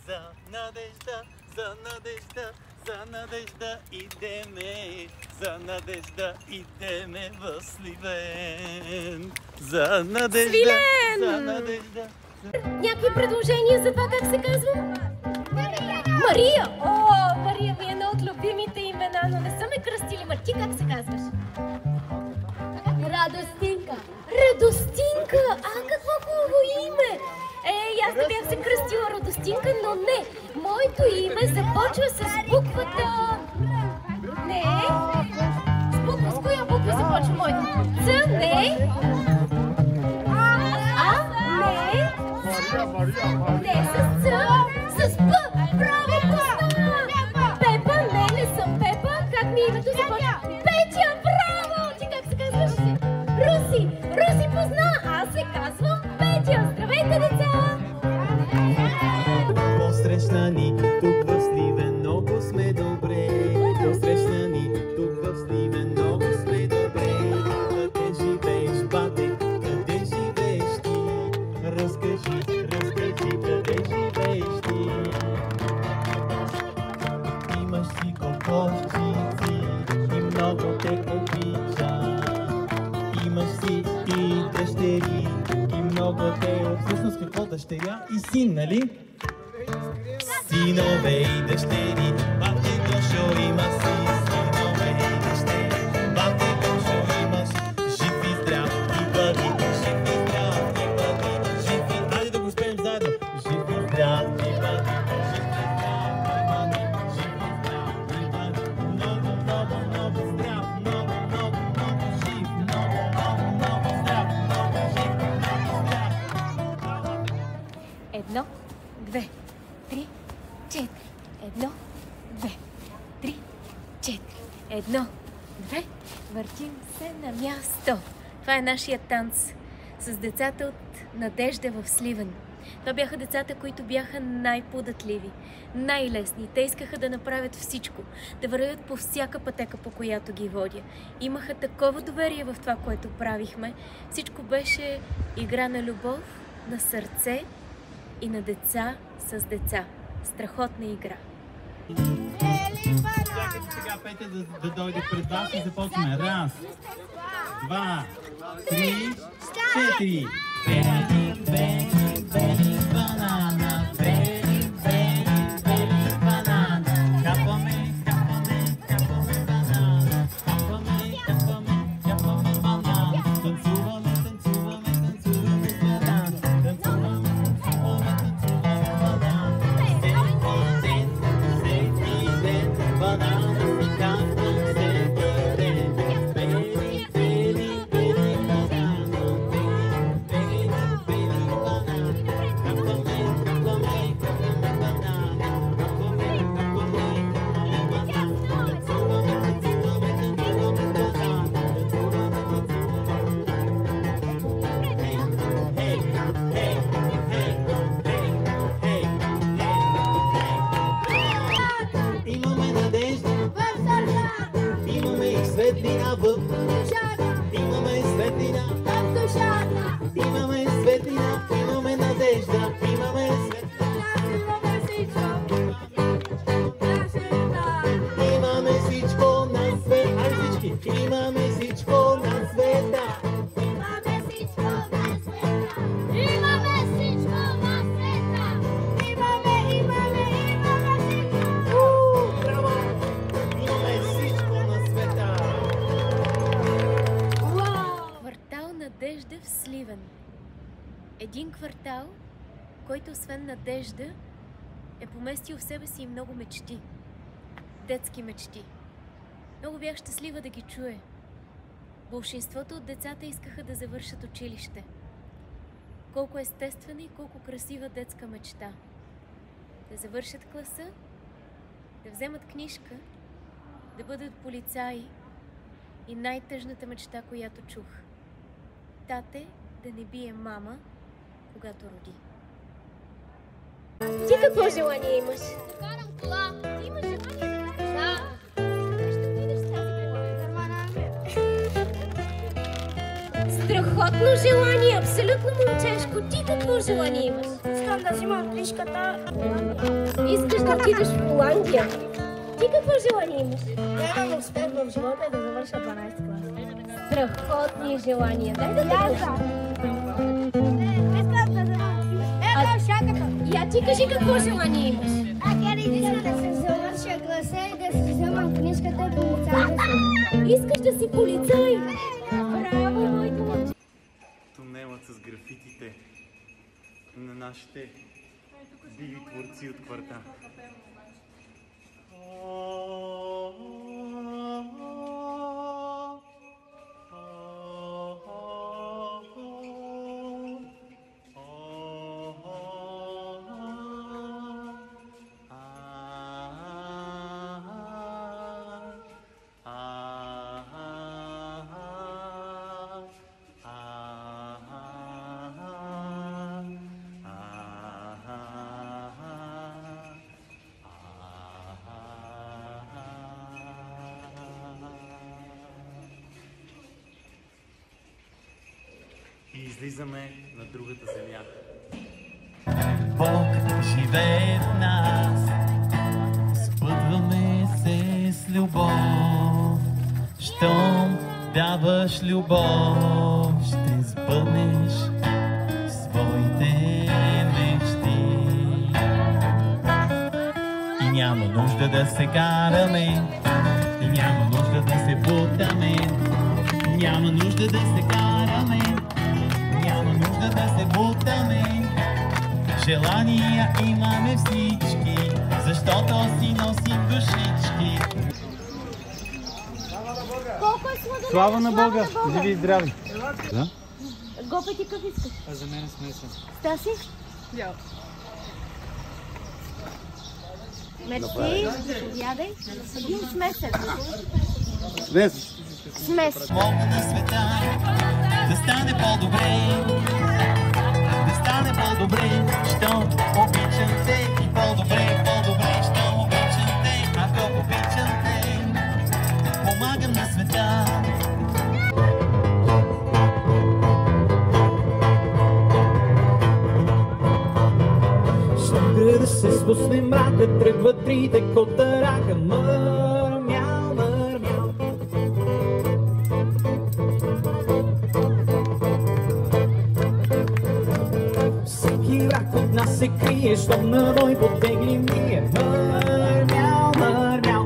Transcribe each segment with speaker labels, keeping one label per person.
Speaker 1: За надежда, за надежда, за надежда идеме, за надежда идеме в Сливен. За надежда,
Speaker 2: Свилен!
Speaker 1: за надежда.
Speaker 2: Някакви предложения за това как се казва? Мария! О, Мария ми е едно от любимите имена, но не са ме кръстили. Ти как се казваш? Радостинка! Радостинка! А, какво хубаво име! Аз да бях се кръстила Радостинка, но не! Моето име започва с буквата... Не! С коя буква започва моето? Ц, не! А, не! Не с Ц, с П! Браво, позна! Пепа, не съм Пепа. Как ми името започва? Петя, браво! Ти как се казваш? Руси! Руси позна! Аз се казвам Петя! Здравейте, деца!
Speaker 1: Посрещна ни тук в Сливен, много сме добре. Посрещна ни тук в Сливен, много сме добре. Къде живееш, бате? Къде живееш ти? Разкажи, къде живееш ти? Имаш си кокошчици и много те обича. Имаш си и дъщери и много те. Всъщност какво дъщеря и син, нали? Синове и дъщери, бате Гошо има си. Синове и дъщери, бате Гошо имаш. Жив и здрав и бъди, жив и здрав и бъди, жив и... Хайде да го успеем заедно. Жив и здрав и бъди, жив и здрав и бъди, жив и здрав и бъди. Много, много, много здрав, много, много, много жив. Много, много, много здрав, много жив, много здрав.
Speaker 2: Едно, две, три, четири. Едно, две, три, четири. Едно, две. Въртим се на място. Това е нашия танц с децата от Надежда в Сливен. Това бяха децата, които бяха най-податливи, най-лесни. Те искаха да направят всичко, да вървят по всяка пътека, по която ги водя. Имаха такова доверие в това, което правихме. Всичко беше игра на любов, на сърце и на деца с деца. Страхотна игра.
Speaker 1: Чакайте сега Петя да дойде пред вас и започваме. Раз, два, три, четири. Бели, бели, бели банана, бели, бели, бели банана. Хапаме, хапаме, хапаме банана. Хапаме, хапаме, хапаме банана. Танцуваме, танцуваме, танцуваме банана. Танцуваме, танцуваме, танцуваме банана. Всеки ден банана си казвам всеки ден. Бели, бели, бели банана. Бели, бели банана. Хапаме, хапаме, хапаме банана. Хапаме, хапаме, хапаме банана. Танцуваме, танцуваме, танцуваме банана. Хей, хей, хей, хей, хей, хей. Имаме надежда, имаме и светлина в душата, имаме светлина в душата, имаме светлина, имаме надежда, имаме светлина, имаме всичко на света, ай всички, имаме всичко на света.
Speaker 3: Имаме всичко на света! Имаме всичко на света! Имаме всичко!
Speaker 1: Браво! Имаме всичко на света.
Speaker 2: Квартал Надежда в Сливен. Един квартал, който освен надежда е поместил в себе си и много мечти. Детски мечти. Много бях щастлива да ги чуя. Болшинството от децата искаха да завършат училище. Колко естествена и колко красива детска мечта. Да завършат класа, да вземат книжка, да бъдат полицаи и най-тъжната мечта, която чух. Тате да не бие мама, когато роди. Ти какво желание имаш?
Speaker 3: Да карам кола. Ти имаш желание да караш? Да. Ще отидеш с тази кола.
Speaker 2: Страхотно
Speaker 4: Страхотно желание, абсолютно момчешко. Ти какво желание имаш?
Speaker 3: Искам да взимам книжката.
Speaker 4: Искаш да отидеш в Холандия. Ти какво желание имаш?
Speaker 3: Гледам успех в живота и да завърша 12 клас.
Speaker 4: Страхотни желания. Дай да те кажа.
Speaker 3: Искам да взимам шаката.
Speaker 4: Я ти кажи какво желание имаш.
Speaker 3: Искам да се завърша класа и да си вземам книжката и полицай да съм.
Speaker 4: Искаш да си полицай. Браво, моето момче.
Speaker 1: Тунелът с графитите на нашите биви творци от квартала. И излизаме на другата земя. Бог живее в нас, спътваме се с любов. Щом даваш любов, ще сбъднеш своите мечти. И няма нужда да се караме, и няма нужда да се бутаме, няма нужда да се караме. Няма нужда да се бутаме, желания имаме всички, защото си носим душички.
Speaker 4: Колко е сладък?
Speaker 1: Слава на Бога! Живи и здрави! Да?
Speaker 4: Гопе, ти какъв искаш?
Speaker 1: А за мен е смесен.
Speaker 4: Стаси? Да. Мерси, заповядай. Един смесен.
Speaker 1: Смес!
Speaker 4: Смес.
Speaker 1: Мога на света да стане по-добре, да стане по-добре, щом обичам те и по-добре, по-добре, щом обичам те, ако обичам те, помагам на света. Щом града се спусне мрака, тръгват трите котарака, мърмял, мърмял. Всеки рак от нас се крие, щом на бой потегли ние. Мърмял, мърмял.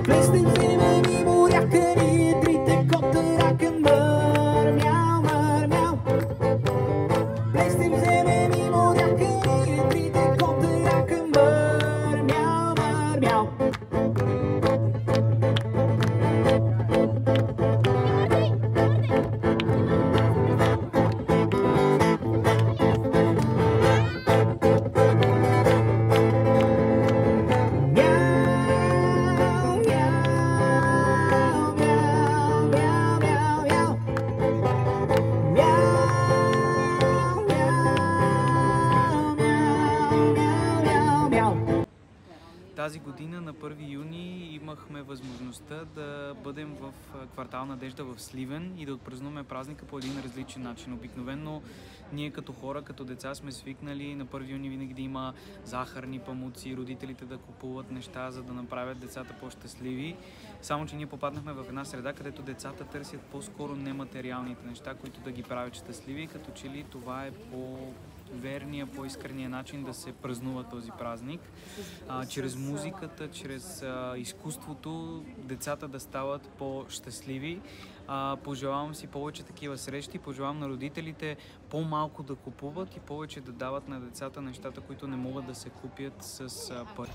Speaker 1: Плеснем земени моряка, ние трите котарака. Мърмял, мърмял. Плеснем земени моряка, ние трите котарака. Мърмял, мърмял.
Speaker 5: Тази година на 1 юни имахме възможността да бъдем в квартал Надежда в Сливен и да отпразнуваме празника по един различен начин. Обикновено ние като хора, като деца сме свикнали на 1 юни винаги да има захарни памуци, родителите да купуват неща, за да направят децата по-щастливи. Само че ние попаднахме в една среда, където децата търсят по-скоро нематериалните неща, които да ги правят щастливи, като че ли това е по-верния, по-искрения начин да се празнува този празник. Чрез музиката, чрез изкуството, децата да стават по-щастливи. Пожелавам си повече такива срещи, пожелавам на родителите по-малко да купуват и повече да дават на децата нещата, които не могат да се купят с пари.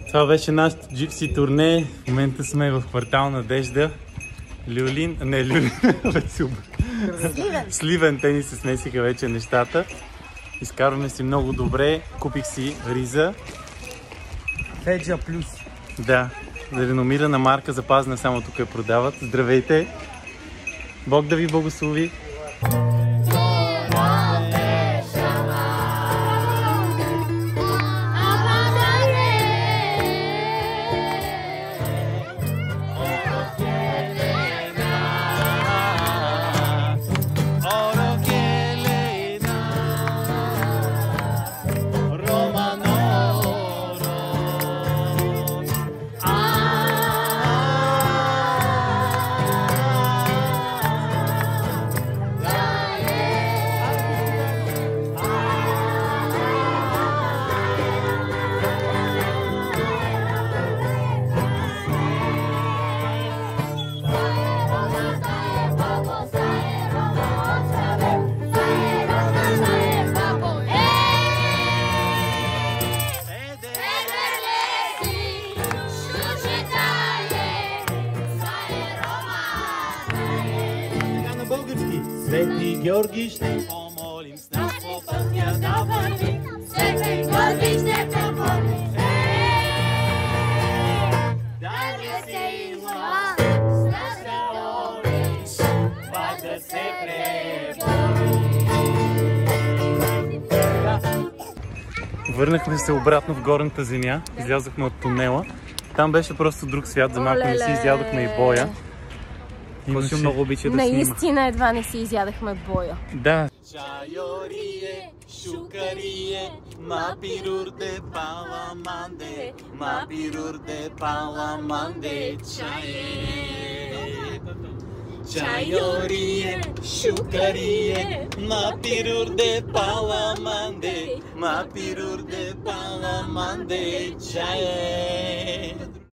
Speaker 1: Това беше нашето джипси турне. В момента сме в квартал Надежда. Сливен, те ни се смесиха вече нещата. Изкарваме си много добре. Купих си риза.
Speaker 5: Феджа плюс.
Speaker 1: Да, реномирана марка, запазена само тук я продават. Здравейте!
Speaker 6: Бог да ви благослови!
Speaker 1: Свети Георги ще помолим с нас по пътя да върви.
Speaker 3: Свети Георги ще помогне.
Speaker 1: Да не се изла, с да ориш, пак да се
Speaker 6: Върнахме се обратно в горната земя, излязохме от тунела. Там беше просто друг свят, за малко не си изядохме и боя.
Speaker 5: Косио много обича да снима.
Speaker 4: Наистина едва не си изядахме боя.
Speaker 6: Да.
Speaker 1: Чайорие, шукарие, мапирурде паламанде, мапирурде паламанде, чае. Чайорие, шукарие, мапирурде паламанде, мапирурде паламанде, чае.